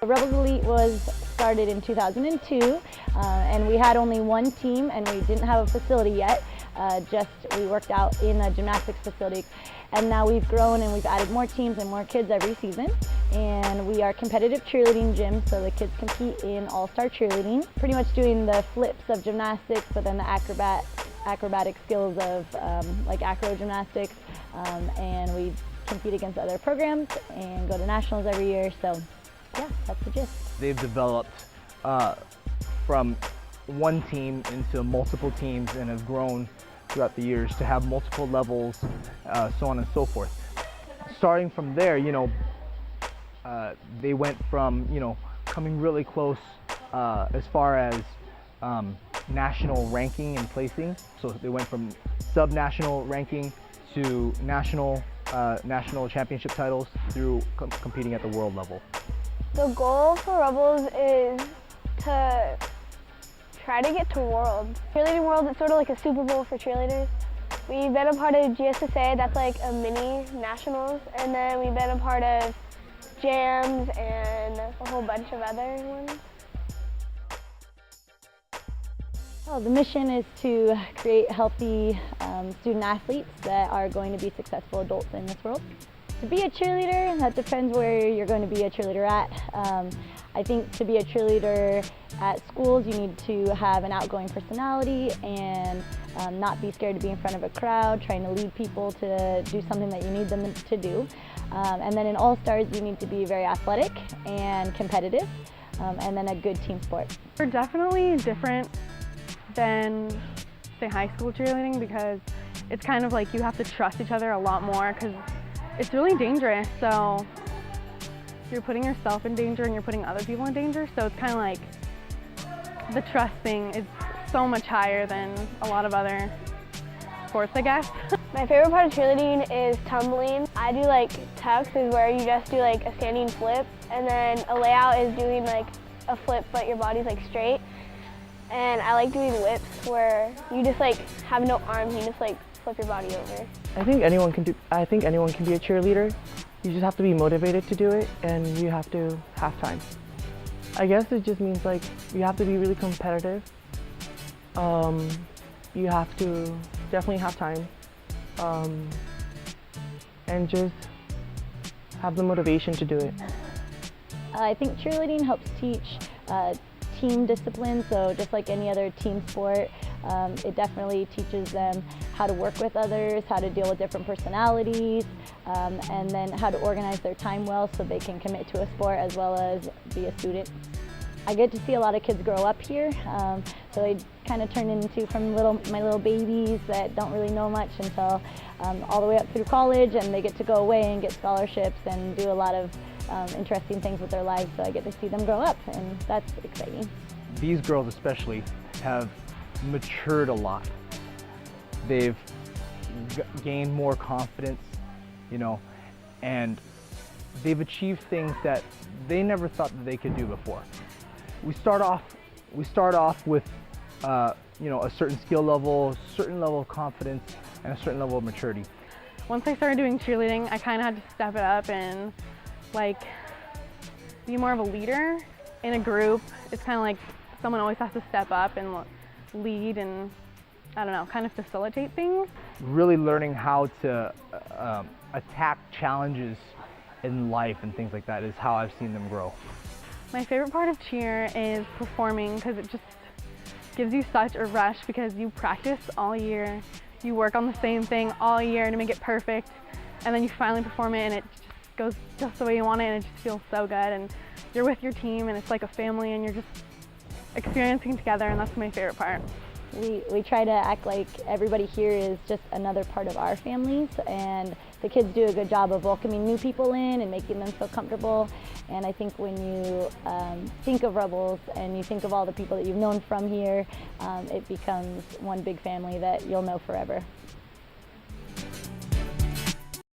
Rebels Elite was started in 2002, and we had only one team, and we didn't have a facility yet. We worked out in a gymnastics facility, and now we've grown and we've added more teams and more kids every season. And we are competitive cheerleading gym, so the kids compete in all-star cheerleading, pretty much doing the flips of gymnastics, but then the acrobatic skills of like acro gymnastics, and we compete against other programs and go to nationals every year. So yeah, that's the gist. They've developed from one team into multiple teams and have grown throughout the years to have multiple levels, so on and so forth. Starting from there, they went from, coming really close as far as national ranking and placing. So they went from sub-national ranking to national championship titles through competing at the world level. The goal for Rebels is to try to get to Worlds. Cheerleading Worlds is sort of like a Super Bowl for cheerleaders. We've been a part of GSSA, that's like a mini nationals, and then we've been a part of jams and a whole bunch of other ones. Well, the mission is to create healthy student athletes that are going to be successful adults in this world. To be a cheerleader, that depends where you're going to be a cheerleader at. I think to be a cheerleader at schools, you need to have an outgoing personality and not be scared to be in front of a crowd, trying to lead people to do something that you need them to do. And then in All-Stars, you need to be very athletic and competitive, and then a good team sport. We're definitely different than, say, high school cheerleading, because it's kind of like you have to trust each other a lot more, because it's really dangerous. So you're putting yourself in danger and you're putting other people in danger. So it's kind of like the trust thing is so much higher than a lot of other sports, I guess. My favorite part of cheerleading is tumbling. I do like tucks, is where you just do like a standing flip, and then a layout is doing like a flip but your body's like straight. And I like doing whips where you just like have no arms, you just like flip your body over. I think anyone can be a cheerleader. You just have to be motivated to do it, and you have to have time. I guess it just means like you have to be really competitive. You have to definitely have time, and just have the motivation to do it. I think cheerleading helps teach team discipline, so just like any other team sport, it definitely teaches them how to work with others, how to deal with different personalities, and then how to organize their time well so they can commit to a sport as well as be a student. I get to see a lot of kids grow up here, so they kind of turn into from my little babies that don't really know much until all the way up through college, and they get to go away and get scholarships and do a lot of interesting things with their lives, so I get to see them grow up, and that's exciting. These girls especially have matured a lot. They've gained more confidence, and they've achieved things that they never thought that they could do before. We start off with a certain skill level, a certain level of confidence, and a certain level of maturity. Once I started doing cheerleading, I kind of had to step it up and like be more of a leader in a group. It's kind of like someone always has to step up and lead and, I don't know, kind of facilitate things. Really learning how to attack challenges in life and things like that is how I've seen them grow. My favorite part of cheer is performing, because it just gives you such a rush, because you practice all year, you work on the same thing all year to make it perfect, and then you finally perform it and it just goes just the way you want it, and it just feels so good, and you're with your team and it's like a family and you're just experiencing together, and that's my favorite part. We try to act like everybody here is just another part of our families, and the kids do a good job of welcoming new people in and making them feel comfortable. And I think when you think of Rebels and you think of all the people that you've known from here, it becomes one big family that you'll know forever.